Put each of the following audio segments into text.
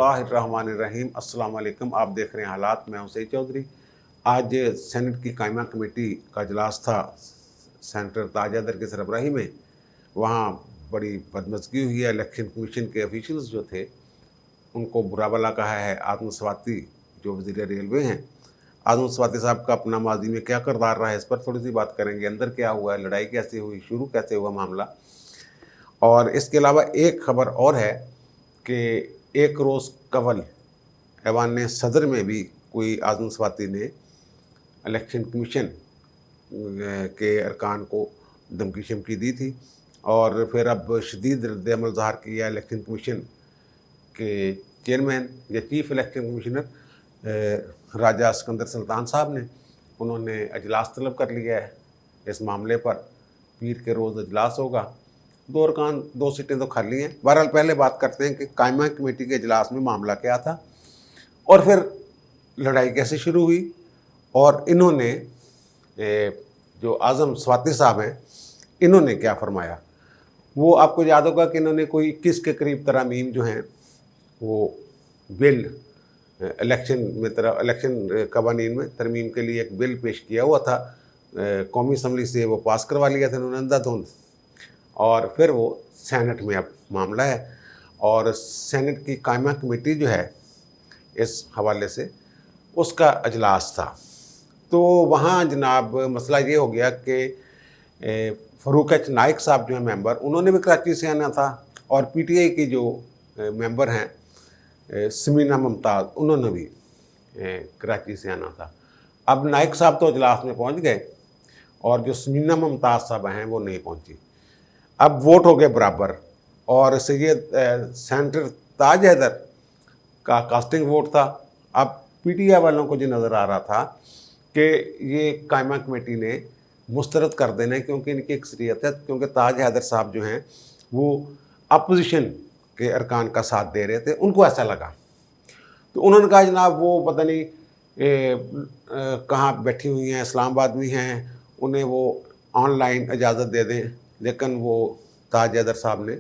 बिस्मिल्लाहिर्रहमानिर्रहीम। अस्सलाम वालेकुम। आप देख रहे हैं हालात। मैं हूं सईद चौधरी। आज सेनेट की कायमा कमेटी का इजलास था सेनेटर ताज हैदर की सरबराही में। वहाँ बड़ी बदमज़गी हुई है। इलेक्शन कमीशन के ऑफिशियल्स जो थे उनको बुरा भला कहा है। आज़म स्वाति जो वज़ीर रेलवे हैं, आज़म स्वाति साहब का अपना माजी में क्या किरदार रहा है, इस पर थोड़ी सी बात करेंगे। अंदर क्या हुआ है, लड़ाई कैसे हुई, शुरू कैसे हुआ मामला। और इसके अलावा एक खबर और है कि एक रोज़ कबल ऐवान सदर में भी कोई आज़म स्वाति ने इलेक्शन कमीशन के अरकान को धमकी शमकी दी थी और फिर अब शदीद रद्द-ए-अमल ज़ाहिर किया इलेक्शन कमीशन के चेयरमैन या चीफ इलेक्शन कमिश्नर राजा सिकंदर सुल्तान साहब ने। उन्होंने अजलास तलब कर लिया है इस मामले पर। पीर के रोज़ अजलास होगा। दो अरकान, दो सीटें तो खाली हैं। बहरहाल पहले बात करते हैं कि कायमा कमेटी के अजलास में मामला क्या था और फिर लड़ाई कैसे शुरू हुई और इन्होंने जो आज़म स्वाति साहब हैं इन्होंने क्या फरमाया। वो आपको याद होगा कि इन्होंने कोई 21 के करीब तरामीम जो हैं वो बिल इलेक्शन कवानीन में तरमीम के लिए एक बिल पेश किया हुआ था। कौमी असम्बली से वो पास करवा लिया था उन्होंने अंधाधुंध, और फिर वो सेनेट में अब मामला है और सेनेट की कायमा कमेटी जो है इस हवाले से उसका अजलास था। तो वहाँ जनाब मसला ये हो गया कि फ़रूक एच नाइक साहब जो हैं मेंबर, उन्होंने भी कराची से आना था और पीटीआई की जो मेंबर हैं समीना मुमताज़, उन्होंने भी कराची से आना था। अब नाइक साहब तो अजलास में पहुँच गए और जो समीना मुमताज़ साहब हैं वो नहीं पहुँची। अब वोट हो गए बराबर और सैयद सेनेटर ताज हैदर का कास्टिंग वोट था। अब पीटीआई वालों को जो नज़र आ रहा था कि ये कायमा कमेटी ने मुस्तरद कर देना है क्योंकि इनकी अक्सरियत है, क्योंकि ताज हैदर साहब जो हैं वो अपोजिशन के अरकान का साथ दे रहे थे, उनको ऐसा लगा। तो उन्होंने कहा जनाब वो पता नहीं कहाँ बैठी हुई हैं, इस्लामाबाद में हैं, उन्हें वो ऑनलाइन इजाज़त दे दें, लेकिन वो ताज हैदर साहब ने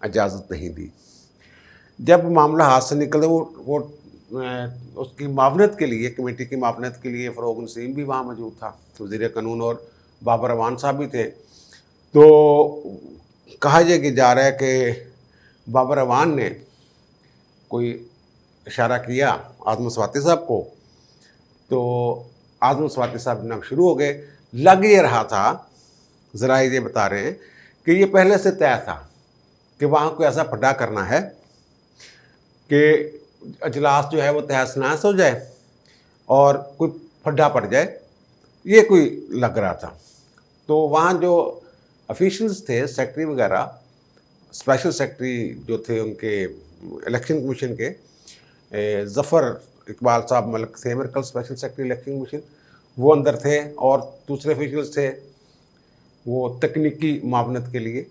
इजाज़त नहीं दी। जब मामला हाथ से निकले वो उसकी मावनत के लिए, कमेटी की मावनत के लिए फ़रोग नसीम भी वहाँ मौजूद था, वज़ीर कानून, और बाबर अवान साहब भी थे। तो कहा यह कि जा रहा है कि बाबर अवान ने कोई इशारा किया आज़म स्वाति साहब को, तो आज़म स्वाति साहब जनाब शुरू हो गए। लग ये रहा था, ज़रा ये बता रहे हैं कि ये पहले से तय था कि वहाँ कोई ऐसा फड्डा करना है कि अजलास जो है वो तहस नहस हो जाए और कोई फड्डा पड़ जाए, ये कोई लग रहा था। तो वहाँ जो ऑफिशियल्स थे, सेक्रेटरी वगैरह, स्पेशल सेक्रेटरी जो थे उनके इलेक्शन कमीशन के, ज़फ़र इकबाल साहब मलिक थे मेरे कल स्पेशल सेक्रेटरी इलेक्शन कमीशन, वो अंदर थे, और दूसरे ऑफिशियल्स थे वो तकनीकी मावनत के लिए,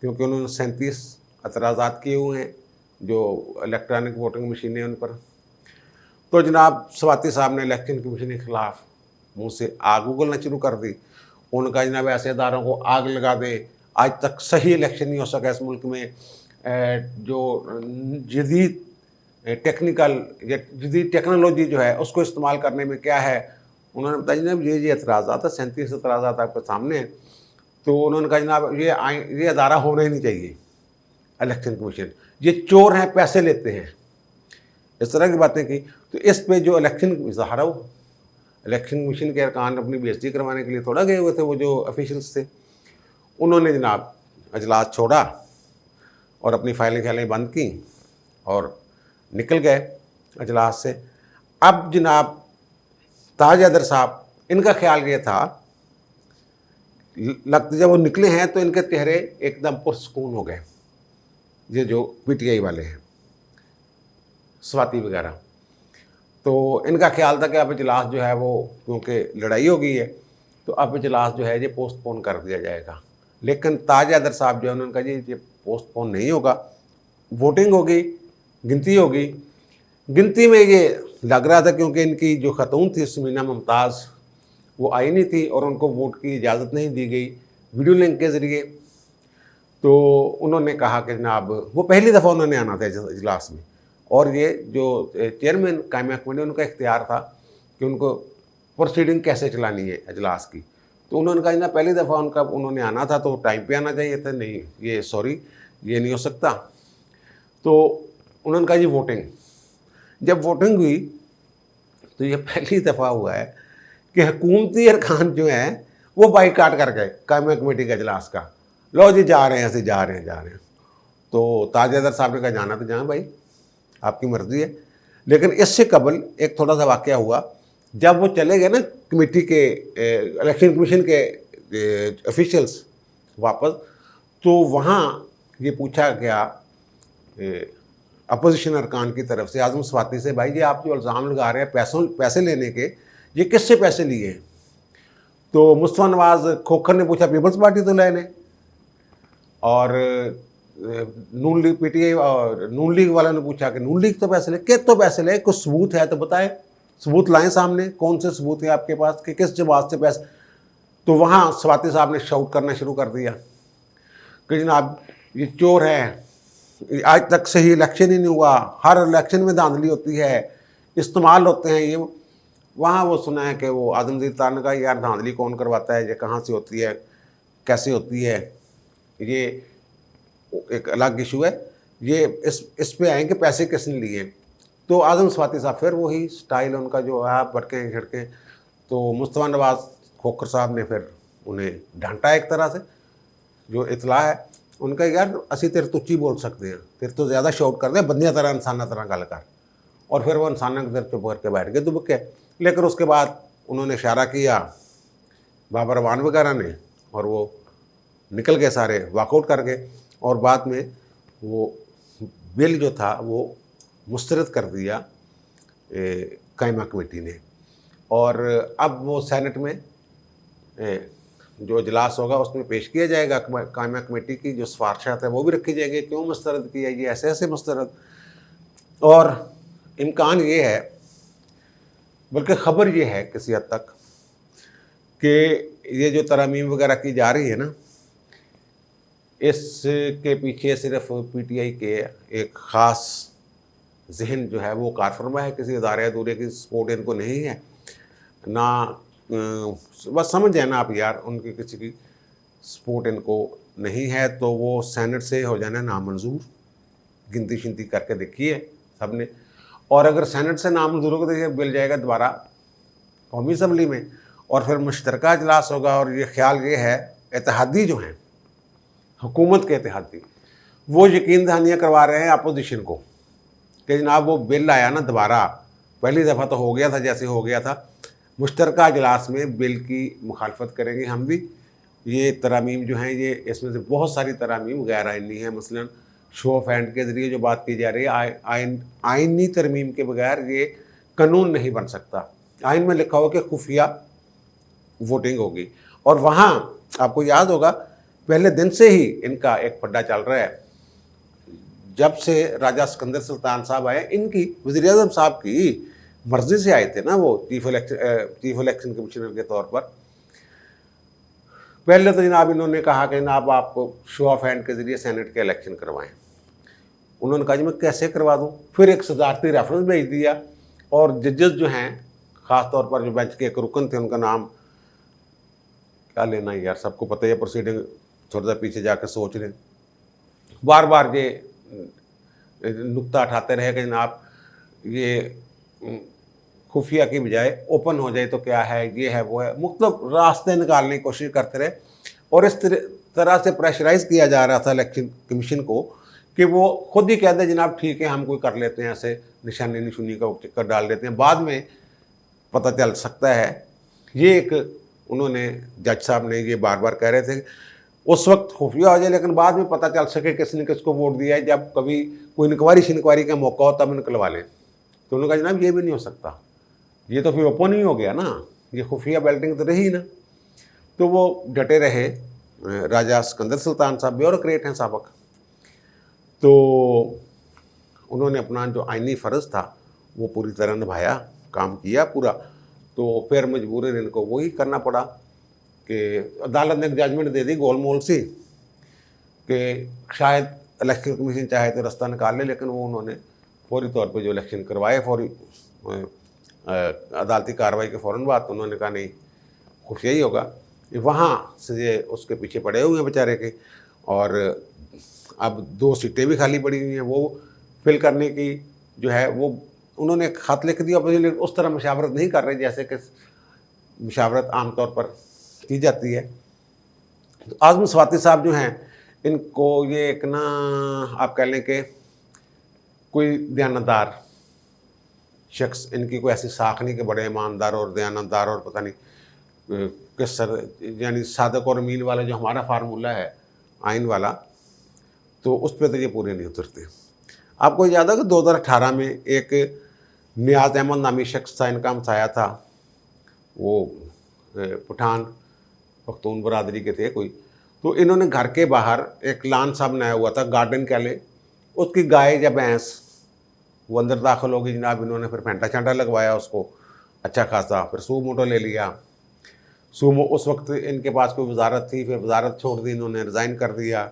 क्योंकि उन्होंने 37 एतराज़ात किए हुए हैं जो इलेक्ट्रॉनिक वोटिंग मशीनें उन पर। तो जनाब स्वाति साहब ने इलेक्शन कमीशन के ख़िलाफ़ मुँह से आग उगलना शुरू कर दी। उनका जनाब ऐसे इदारों को आग लगा दें, आज तक सही इलेक्शन नहीं हो सका इस मुल्क में। जो जदीद टेक्निकल या जदीद टेक्नोलॉजी जो है उसको इस्तेमाल करने में क्या है, उन्होंने बताया जनाब ये एतराज़ात है, 37 एतराज़ात आपके सामने। तो उन्होंने कहा जनाब ये अदारा होना ही नहीं चाहिए इलेक्शन कमीशन, ये चोर हैं, पैसे लेते हैं, इस तरह की बातें की। तो इस पे जो इलेक्शन ज़ाहिर हो, इलेक्शन कमीशन के अरकान अपनी बेइज्जती करवाने के लिए थोड़ा गए हुए थे वो जो ऑफिशियल्स थे। उन्होंने जनाब अजलास छोड़ा और अपनी फाइलें बंद की और निकल गए अजलास से। अब जनाब ताज हैदर साहब, इनका ख्याल ये था, लगता जब वो निकले हैं तो इनके चेहरे एकदम पुरसकून हो गए, ये जो पीटीआई वाले हैं, स्वाति वगैरह। तो इनका ख्याल था कि अब इजलास जो है वो, क्योंकि लड़ाई हो गई है, तो अब इजलास जो है ये पोस्टपोन कर दिया जाएगा। लेकिन ताज हैदर साहब जो है उन्होंने कहा जी ये पोस्टपोन नहीं होगा, वोटिंग होगी, गिनती होगी। गिनती में ये लग रहा था क्योंकि इनकी जो खतून थी समीना मुमताज़ वो आई नहीं थी और उनको वोट की इजाज़त नहीं दी गई वीडियो लिंक के ज़रिए। तो उन्होंने कहा कि जनाब वो पहली दफ़ा उन्होंने आना था इजलास में और ये जो चेयरमैन कायमा कमेटी, उनका इख्तियार था कि उनको प्रोसीडिंग कैसे चलानी है अजलास की। तो उन्होंने कहा ना, पहली दफ़ा उन्होंने आना था तो टाइम पे आना चाहिए था, नहीं ये सॉरी ये नहीं हो सकता। तो उन्होंने कहा जी वोटिंग। जब वोटिंग हुई तो ये पहली दफ़ा हुआ है कि हुकूमती अरकान जो हैं वो बाइकाट कर गए कायमा कमेटी के अजलास का। लो जी जा रहे हैं, ऐसे जा रहे हैं। तो ताज साहब ने कहा जाना तो जाएं भाई, आपकी मर्जी है। लेकिन इससे कबल एक थोड़ा सा वाक़या हुआ, जब वो चले गए ना कमेटी के इलेक्शन कमीशन के ऑफिशियल्स वापस, तो वहाँ ये पूछा गया अपोजिशन अरकान की तरफ से आज़म स्वाति से, भाई जी आप जो इल्ज़ाम लगा रहे हैं पैसे लेने के, ये किससे पैसे लिए हैं? तो मुस्तफ़ा नवाज़ खोखर ने पूछा पीपल्स पार्टी तो लेने, और नून लीग पीटीआई और नून लीग वालों ने पूछा कि नून लीग तो पैसे ले, किस तो पैसे ले, कुछ सबूत है तो बताए, सबूत लाएं सामने, कौन से सबूत है आपके पास कि किस जमात से पैसे। तो वहाँ स्वाति साहब ने शाउट करना शुरू कर दिया कि जनाब ये चोर है, आज तक सही इलेक्शन ही नहीं हुआ, हर इलेक्शन में धांधली होती है, इस्तेमाल होते हैं ये। वहाँ वो सुना है कि वो आजमगीर तार ने कहा यार धांधली कौन करवाता है, ये कहाँ से होती है, कैसे होती है, ये एक अलग इशू है, ये इस पे आएंगे पैसे किसने लिए। तो आज़म स्वाति साहब फिर वही स्टाइल उनका जो है, भड़के झड़के। तो मुस्तफ़ा नवाज़ खोखर साहब ने फिर उन्हें डांटा एक तरह से, जो इतला है उनका, यार असी तेरे तुच्ची बोल सकते हैं, तेरे तो ज़्यादा शॉर्ट कर दे, बंदिया तरह इंसाना तरह गल कर। और फिर वो इंसाना की तरफ चुप करके बैठ गए दुबक के। लेकिन उसके बाद उन्होंने इशारा किया बाबर रवान वगैरह ने, और वो निकल गए सारे, वॉकआउट कर गए। और बाद में वो बिल जो था वो मुस्तरद कर दिया कायमा कमेटी ने। और अब वो सेनेट में जो इजलास होगा उसमें पेश किया जाएगा, कायमा कमेटी की जो सिफारिशात है वो भी रखी जाएगी, क्यों मुस्तरद किया, ये ऐसे ऐसे मुस्तरद। और इम्कान ये है, बल्कि ख़बर ये है किसी हद तक, कि ये जो तरमीम वगैरह की जा रही है ना, इसके पीछे सिर्फ पीटीआई के एक ख़ास जहन जो है वो कारफरमा है, किसी इदारे अदूरे की सपोर्ट इनको नहीं है ना। बस समझ जाए ना आप यार, उनकी किसी की सपोर्ट इनको नहीं है, तो वो सेनेट से हो जाना नामंजूर। गिनती शिनती करके देखिए सब ने, और अगर सेनेट से नामंजूर होगा तो ये बिल जाएगा दोबारा कौमी असम्बली में, और फिर मुश्तरका इजलास होगा। और ये ख्याल ये है, इत्तेहादी जो हैं, हुकूमत के इत्तेहादी, वो यकीन दहानियाँ करवा रहे हैं अपोजिशन को कि जनाब वो बिल आया ना दोबारा, पहली दफ़ा तो हो गया था जैसे हो गया था, मुश्तरका इजलास में बिल की मुखालफत करेंगे हम भी। ये तरामीम जो हैं, ये इसमें से बहुत सारी तरामीम गैर आइनी है। मसलन शो ऑफ हैंड के ज़रिए जो बात की जा रही है, आइनी तरमीम के बगैर ये कानून नहीं बन सकता। आइन में लिखा हो कि खुफिया वोटिंग होगी। और वहाँ आपको याद होगा पहले दिन से ही इनका एक पड्डा चल रहा है, जब से राजा सिकंदर सुल्तान साहब आए, इनकी वज़ीर आज़म साहब की मर्जी से आए थे ना वो चीफ इलेक्शन कमिश्नर के तौर पर। पहले तो जनाब इन्होंने कहा कि जनाब आप शो ऑफ हैंड के ज़रिए सेनेट के इलेक्शन करवाएं। उन्होंने कहा जी मैं कैसे करवा दूं। फिर एक सदारती रेफरेंस भेज दिया, और जजेस जो हैं, ख़ास तौर पर जो बेंच के एक रुकन थे, उनका नाम क्या लेना यार, सबको पता है, प्रोसीडिंग थोड़ा सा पीछे जाकर सोच लें, बार बार ये नुक्ता उठाते रहे कि जनाब ये खुफिया की बजाय ओपन हो जाए तो क्या है, ये है वो है, मुख्तलिफ रास्ते निकालने की कोशिश करते रहे। और इस तरह से प्रेशराइज किया जा रहा था इलेक्शन कमीशन को कि वो खुद ही कहते जनाब ठीक है हम कोई कर लेते हैं, ऐसे निशानी निशुनी का चक्कर डाल देते हैं, बाद में पता चल सकता है। ये एक उन्होंने जज साहब ने ये बार बार कह रहे थे उस वक्त खुफिया हो जाए, लेकिन बाद में पता चल सके किसने किसको वोट दिया है, जब कभी कोई इंक्वायरी शिनक्वायरी का मौका हो तब निकलवा लें। तो उन्होंने कहा जनाब ये भी नहीं हो सकता, ये तो फिर ओपन ही हो गया ना, ये खुफिया बैल्टिंग तो रही ना। तो वो डटे रहे, राजा सिकंदर सुल्तान साहब ब्यूरोक्रेट हैं साबक, तो उन्होंने अपना जो आइनी फ़र्ज़ था वो पूरी तरह निभाया, काम किया पूरा। तो फिर मजबूरन इनको वही करना पड़ा कि अदालत ने एक जजमेंट दे दी गोलमोल सी कि शायद इलेक्शन कमीशन चाहे तो रास्ता निकाल ले, लेकिन वो उन्होंने फौरी तौर पे जो इलेक्शन करवाए, फौरी अदालती कार्रवाई के फ़ौरन बाद। तो उन्होंने कहा नहीं, कुछ यही होगा। वहाँ से ये उसके पीछे पड़े हुए हैं बेचारे के, और अब 2 सीटें भी खाली पड़ी हुई हैं, वो फिल करने की जो है वो उन्होंने खत लिख दिया, लेकिन उस तरह मुशावरत नहीं कर रहे जैसे कि मुशावरत आमतौर पर की जाती है। तो आज़म स्वाति साहब जो हैं, इनको ये एक ना आप कह लें कि कोई दयानतदार शख्स, इनकी कोई ऐसी साख नहीं कि बड़े ईमानदार और दयानतदार और पता नहीं किस सर, यानी सादक और अमीन वाला जो हमारा फार्मूला है आइन वाला, तो उस पर तो ये पूरे नहीं उतरते। आपको याद है कि 2018 में एक नियाज अहमद नामी शख्स था, इनका हमसाया था, वो पठान पख्तून बरादरी के थे कोई। तो इन्होंने घर के बाहर एक लान सा बनाया हुआ था, गार्डन कह लें, उसकी गाय या भैंस वो अंदर दाखिल होगी जनाब, इन्होंने फिर फेंटा छांटा लगवाया उसको अच्छा खासा, फिर सू मोटो ले लिया। सूमो उस वक्त इनके पास कोई वजारत थी, फिर वजारत छोड़ दी, इन्होंने रिज़ाइन कर दिया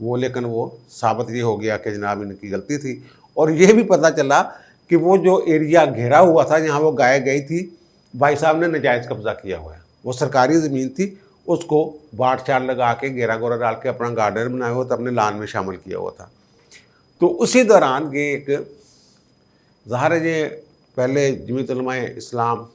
वो, लेकिन वो साबित ये हो गया कि जनाब इनकी गलती थी। और ये भी पता चला कि वो जो एरिया घेरा हुआ था जहाँ वो गाय गई थी, भाई साहब ने नाजायज़ कब्ज़ा किया हुआ है। वो सरकारी ज़मीन थी, उसको बाट चार लगा के घेरा गोरा डाल के अपना गार्डन बनाया हुआ था, अपने लान में शामिल किया हुआ था। तो उसी दौरान ये एक ज़ाहिर है, ये पहले जमीयत उलमा इस्लाम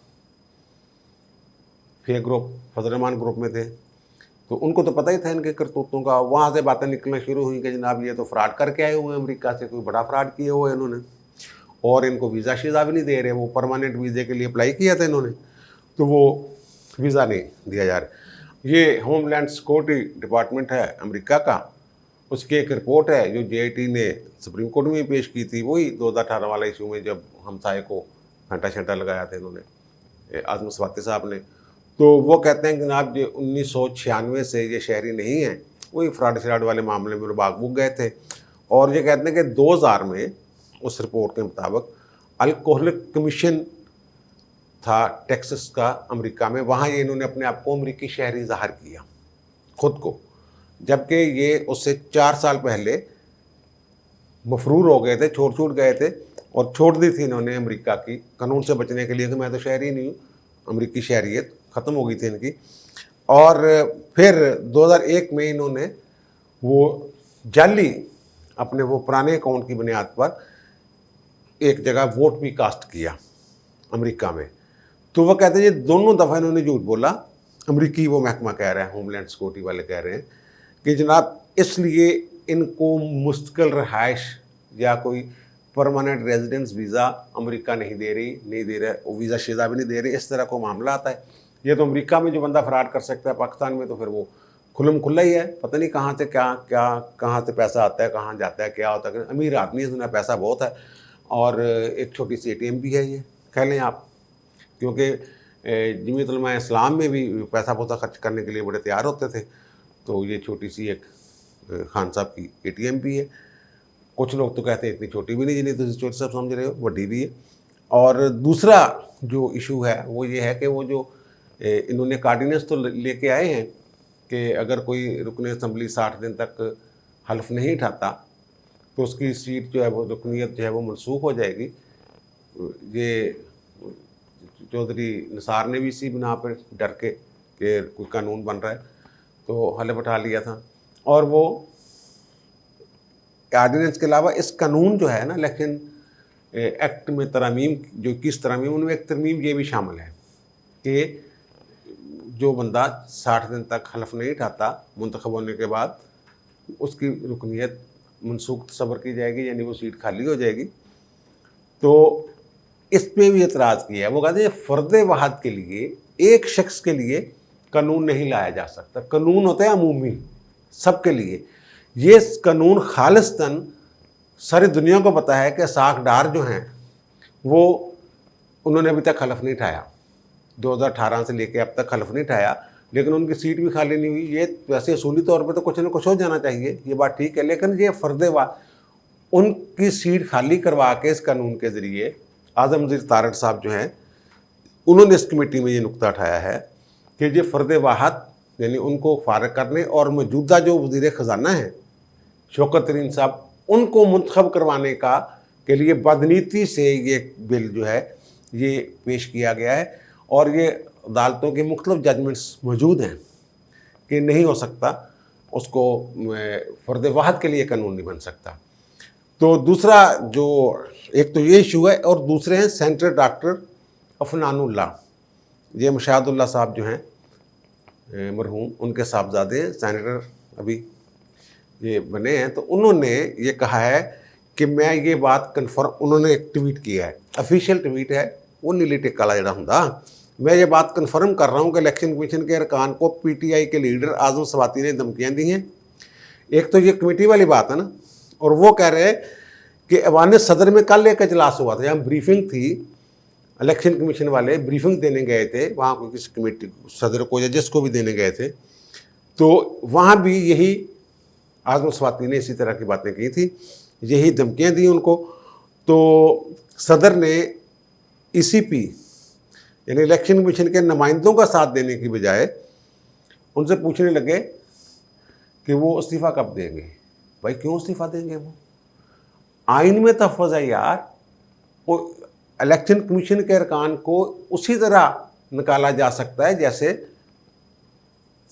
फे ग्रुप, फजल रहमान ग्रुप में थे, तो उनको तो पता ही था इनके करतूतों का। वहाँ से बातें निकलना शुरू हुई कि जनाब ये तो फ्रॉड करके आए हुए हैं अमेरिका से, कोई बड़ा फ्रॉड किए हुए इन्होंने, और इनको वीज़ा शीज़ा भी नहीं दे रहे। वो परमानेंट वीज़े के लिए अप्लाई किया था इन्होंने, तो वो वीज़ा नहीं दिया जा रहा। ये होमलैंड सिक्योरिटी डिपार्टमेंट है अमेरिका का, उसकी एक रिपोर्ट है जो JIT ने सुप्रीम कोर्ट में पेश की थी, वही 2018 वाला इशू में, जब हमसाये को घंटा शंटा लगाया था इन्होंने, आज़म स्वाति साहब ने। तो वो कहते हैं कि जनाब ये 1996 से ये शहरी नहीं हैं, वही फ्रॉड श्राड वाले मामले में भाग भूग गए थे। और ये कहते हैं कि 2000 में उस रिपोर्ट के मुताबिक अल्कोहलिक कमीशन था टेक्सास का अमेरिका में, वहाँ ये इन्होंने अपने आप को अमेरिकी शहरी ज़ाहिर किया खुद को, जबकि ये उससे 4 साल पहले मफरूर हो गए थे, छूट गए थे, और छोड़ दी थी इन्होंने अमेरिका की कानून से बचने के लिए कि मैं तो शहरी नहीं हूँ, अमेरिकी शहरियत ख़त्म हो गई थी इनकी। और फिर 2001 में इन्होंने वो जाली अपने वो पुराने अकाउंट की बुनियाद पर एक जगह वोट भी कास्ट किया अमेरिका में। तो वह कहते हैं ये दोनों दफ़ा इन्होंने झूठ बोला, अमेरिकी वो महकमा कह रहे हैं, होमलैंड सिक्योरिटी वाले कह रहे हैं कि जनाब इसलिए इनको मुस्तकिल रहाइश या कोई परमानेंट रेजिडेंस वीज़ा अमेरिका नहीं दे रहा, वो वीज़ा शीज़ा भी नहीं दे रही, इस तरह को मामला आता है। ये तो अमेरिका में जो बंदा फ्रॉड कर सकता है, पाकिस्तान में तो फिर वो खुल्लम खुल्ला ही है, पता नहीं कहाँ से कहाँ से पैसा आता है, कहाँ जाता है, क्या होता है। अमीर आदमी है, उसमें पैसा बहुत है, और एक छोटी सी ATM भी है, ये कह लें आप, क्योंकि जमीयत उलमा इस्लाम में भी पैसा पोसा खर्च करने के लिए बड़े तैयार होते थे। तो ये छोटी सी एक खान साहब की ATM भी है। कुछ लोग तो कहते हैं इतनी छोटी भी नहीं जितनी तुम छोटी साहब समझ रहे हो, बड़ी भी है। और दूसरा जो इशू है वो ये है कि वो जो इन्होंने कार्डिनेंस तो लेके आए हैं कि अगर कोई रुकन असम्बली 60 दिन तक हल्फ नहीं उठाता तो उसकी सीट जो है वो, रुकनीत जो है वो मनसूख हो जाएगी। ये चौधरी निसार ने भी इसी बिना पर डर के कि कोई कानून बन रहा है तो हल्फ उठा लिया था। और वो ऑर्डिनेंस के अलावा इस कानून जो है ना, इलेक्शन एक्ट में तरमीम, जो 21 तरमीम, उनमें एक तरमीम ये भी शामिल है कि जो बंदा 60 दिन तक हल्फ नहीं उठाता मुंतखब होने के बाद, उसकी रुकनीत मनसूख तस्वर की जाएगी, यानी वो सीट खाली हो जाएगी। तो इस पर भी एतराज़ किया है। वो कहते हैं फ़र्द वाहद के लिए, एक शख्स के लिए कानून नहीं लाया जा सकता, कानून होता है अमूमी सबके लिए। ये कानून खालिस्तन सारी दुनिया को पता है कि साखडार जो हैं वो उन्होंने अभी तक हल्फ नहीं उठाया, 2018 से लेकर अब तक हल्फ नहीं उठाया, लेकिन उनकी सीट भी खाली नहीं हुई। ये वैसे असूली तौर पे तो कुछ ना कुछ हो जाना चाहिए, ये बात ठीक है, लेकिन ये फ़र्द उनकी सीट खाली करवा के इस कानून के ज़रिए आज़म वज़ीर तारड़ साहब जो हैं उन्होंने इस कमेटी में ये नुक्ता उठाया है कि ये फ़र्द वाहद यानी उनको फारग करने और मौजूदा जो वज़ीर ख़जाना हैं शौकत तरीन साहब, उनको मुंतखब करवाने का के लिए बदनीति से ये बिल जो है ये पेश किया गया है। और ये अदालतों के मुख्तलिफ जजमेंट्स मौजूद हैं कि नहीं हो सकता, उसको फ़र्द वाहद के लिए कानून नहीं बन सकता। तो दूसरा जो एक तो ये इशू है, और दूसरे हैं सेनेटर डॉक्टर अफनानुल्लाह, ये मुशाहिदुल्लाह साहब जो हैं मरहूम, उनके साहबजादे हैं, सेनेटर अभी ये बने हैं। तो उन्होंने ये कहा है कि मैं ये बात कन्फर्म, उन्होंने एक ट्वीट किया है, ऑफिशियल ट्वीट है, वो नीली टिक्का वाला जड़ा हुंदा, मैं ये बात कन्फर्म कर रहा हूँ कि इलेक्शन कमीशन के अरकान को पीटीआई के लीडर आज़म स्वाति ने धमकियाँ दी हैं। एक तो ये कमेटी वाली बात है ना, और वो कह रहे हैं कि ऐवान सदर में कल एक इजलास हुआ था, जहाँ ब्रीफिंग थी, इलेक्शन कमीशन वाले ब्रीफिंग देने गए थे वहाँ को, किसी कमेटी सदर को या जिसको भी देने गए थे, तो वहाँ भी यही आज़म स्वाति ने इसी तरह की बातें की थी, यही धमकियाँ दी उनको। तो सदर ने ईसीपी यानी इलेक्शन कमीशन के नुमाइंदों का साथ देने की बजाय उनसे पूछने लगे कि वो इस्तीफ़ा कब देंगे। भाई क्यों इस्तीफ़ा देंगे? वो आइन में तहफ़्फ़ुज़ है यार, वो इलेक्शन कमीशन के अरकान को उसी तरह निकाला जा सकता है जैसे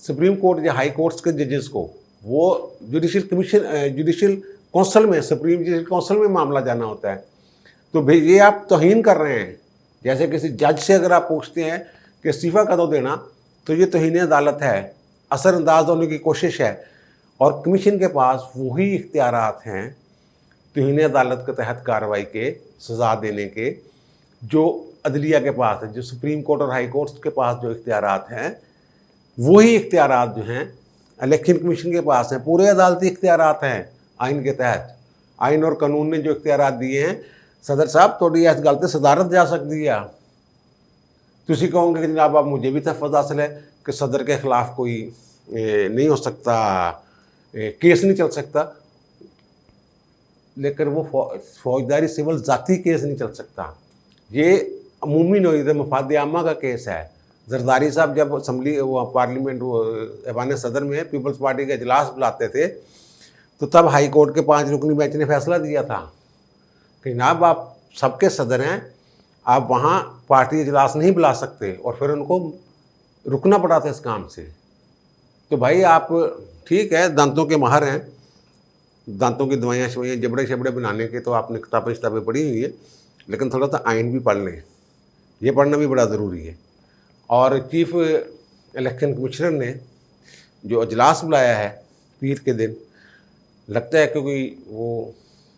सुप्रीम कोर्ट या हाई कोर्ट्स के जजेस को, वो जुडिशल कमीशन, जुडिशल कौंसल में, सुप्रीम जुडिशल कौंसल में मामला जाना होता है। तो भाई ये आप तौहीन कर रहे हैं। जैसे किसी जज से अगर आप पूछते हैं कि इस्तीफ़ा कदों देना, तो ये तौहीन अदालत है, असरअंदाज होने की कोशिश है। और कमीशन के पास वही इख्तियारात हैं तौहीन अदालत के तहत कार्रवाई के, सज़ा देने के, जो अदलिया के पास है, जो सुप्रीम कोर्ट और हाई कोर्ट्स के पास जो इख्तियारात हैं, वही इख्तियारात जो हैं इलेक्शन कमीशन के पास हैं। पूरे अदालती इख्तियारात हैं आइन के तहत। आइन और कानून ने जो इख्तियारात दिए हैं, सदर साहब थोड़ी इस गल ते सदारत जा सकती है। तुसी कहोगे कि जनाब आप मुझे भी तहफ़्फ़ुज़ हासिल है कि सदर के ख़िलाफ़ कोई नहीं हो सकता, केस नहीं चल सकता, लेकिन वो फौजदारी सिविल ज़ाती केस नहीं चल सकता। ये अमूमी नोईद मफाद आमा का केस है। जरदारी साहब जब असम्बली वो पार्लियामेंट ऐवान सदर में पीपल्स पार्टी का इजलास बुलाते थे, तो तब हाई कोर्ट के 5 रुकनी बेंच ने फैसला दिया था कि जनाब आप सबके सदर हैं, आप वहाँ पार्टी इजलास नहीं बुला सकते, और फिर उनको रुकना पड़ा था इस काम से। तो भाई आप ठीक है दांतों के माहिर हैं, दांतों की दवाइयाँ शवाइयाँ जबड़े शबड़े बनाने के तो आपने किताबें पढ़ी हुई है, लेकिन थोड़ा सा आइन भी पढ़ लें, ये पढ़ना भी बड़ा ज़रूरी है। और चीफ इलेक्शन कमिश्नर ने जो इजलास बुलाया है पीर के दिन, लगता है क्योंकि वो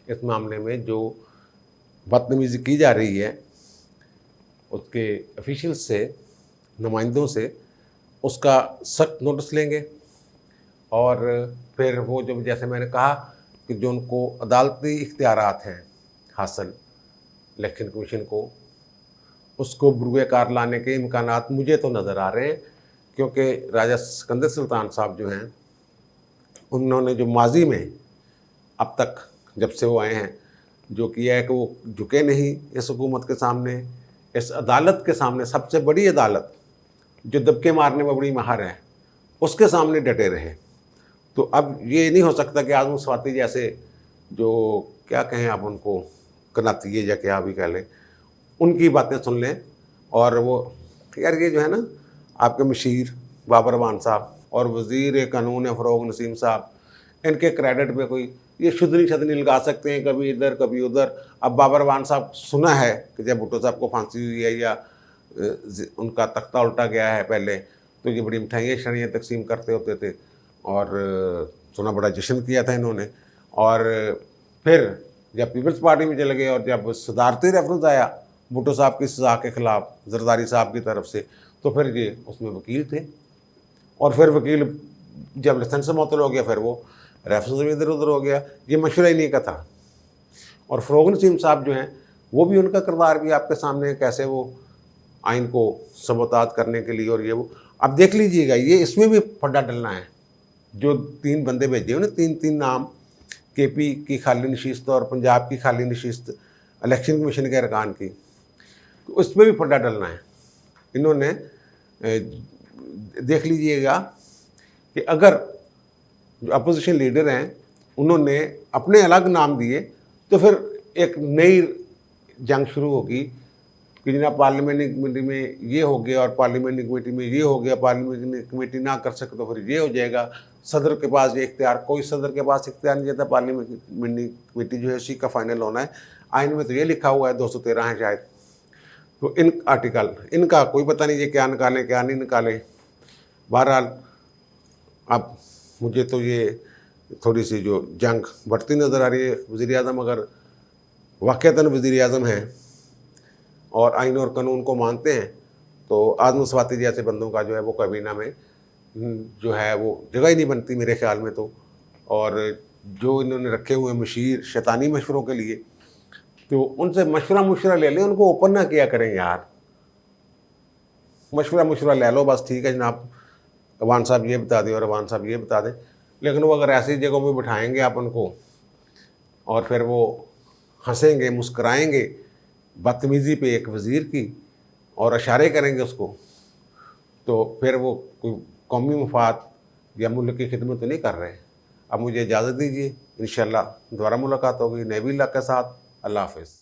इस मामले में जो बदतमीज़ी की जा रही है उसके ऑफिशियल्स से, नुमाइंदों से, उसका सख्त नोटिस लेंगे। और फिर वो जो जैसे मैंने कहा कि जो उनको अदालती इख्तियारात हैं हासिल इलेक्शन कमीशन को, उसको बुरुए कार लाने के इम्कानात मुझे तो नज़र आ रहे हैं, क्योंकि राजा सिकंदर सुल्तान साहब जो हैं, उन्होंने जो माजी में अब तक जब से वो आए हैं जो किया है कि वो झुके नहीं इस हुकूमत के सामने, इस अदालत के सामने, सबसे बड़ी अदालत जो दबके मारने में बड़ी माहिर है, उसके सामने डटे रहे। तो अब ये नहीं हो सकता कि आज़म स्वाति जैसे जो क्या कहें आप उनको कनातिये या क्या भी कह लें, उनकी बातें सुन लें। और वो यार ये जो है ना आपके मशीर बाबर मान साहब और वज़ीर कानून फ़रोग़ नसीम साहब, इनके क्रेडिट पे कोई ये शुदनी शदनी लगा सकते हैं, कभी इधर कभी उधर। अब बाबर मान साहब सुना है कि जब भुट्टो साहब को फांसी हुई है या उनका तख्ता उल्टा गया है पहले, तो ये बड़ी मिठाइयाँ शनियाँ तकसीम करते होते थे, और सुना बड़ा जश्न किया था इन्होंने। और फिर जब पीपल्स पार्टी में चले गए और जब सदारती रेफरेंस आया भुट्टो साहब की सज़ा के ख़िलाफ़ जरदारी साहब की तरफ से, तो फिर ये उसमें वकील थे, और फिर वकील जब लाइसेंस से मुअत्तल हो गया फिर वो रेफरेंस भी इधर उधर हो गया। ये मशवरा ही नहीं का था। और फ़रोग़ नसीम साहब जो हैं, वो भी उनका किरदार भी आपके सामने, कैसे वो आइन को सबूतात करने के लिए और ये वो, अब देख लीजिएगा ये इसमें भी फड्डा डलना है। जो 3 बंदे भेजे उन्हें 3 नाम, केपी की खाली नशिस्त और पंजाब की खाली नशिस्त इलेक्शन कमीशन के अरकान की, तो उसमें भी फड्डा डलना है। इन्होंने देख लीजिएगा कि अगर जो अपोजिशन लीडर हैं उन्होंने अपने अलग नाम दिए, तो फिर एक नई जंग शुरू होगी कि जनाब पार्लियामेंट्री कमेटी में ये हो गया और पार्लियामेंट्री कमेटी में ये हो गया, पार्लियामेंट्री कमेटी ना कर सके तो फिर ये हो जाएगा, सदर के पास ये इख्तियार, कोई सदर के पास इख्तियार नहीं जाता, पार्लियामेंट्री कमेटी जो है उसी का फाइनल होना है। आइन में तो ये लिखा हुआ है, 213 है शायद। तो इन आर्टिकल इनका कोई पता नहीं ये क्या निकालें क्या नहीं निकालें। बहरहाल अब मुझे तो ये थोड़ी सी जो जंग बढ़ती नज़र आ रही है। वज़ीर-ए-आज़म अगर वाक़ईतन वज़ीर-ए-आज़म हैं और आइन और कानून को मानते हैं तो आज़म स्वाति जैसे बंदों का जो है वो काबीना में जो है वो जगह ही नहीं बनती मेरे ख्याल में तो। और जो इन्होंने रखे हुए मशीर शैतानी मशवरों के लिए, तो उनसे मशवरा ले लें, उनको ओपन ना किया करें यार। मशवरा ले लो बस, ठीक है जनाब, अवान साहब ये बता दें और अवान साहब ये बता दें। लेकिन वो अगर ऐसी जगहों में बिठाएंगे अपन को और फिर वो हंसेंगे मुस्कराएंगे बदतमीज़ी पे एक वज़ीर की और इशारे करेंगे उसको, तो फिर वो कोई कौमी मफाद या मुल्क की खिदमत तो नहीं कर रहे। अब मुझे इजाज़त दीजिए, इंशाअल्लाह दोबारा मुलाकात होगी नए विला के साथ। अल्लाह हाफ़िज़।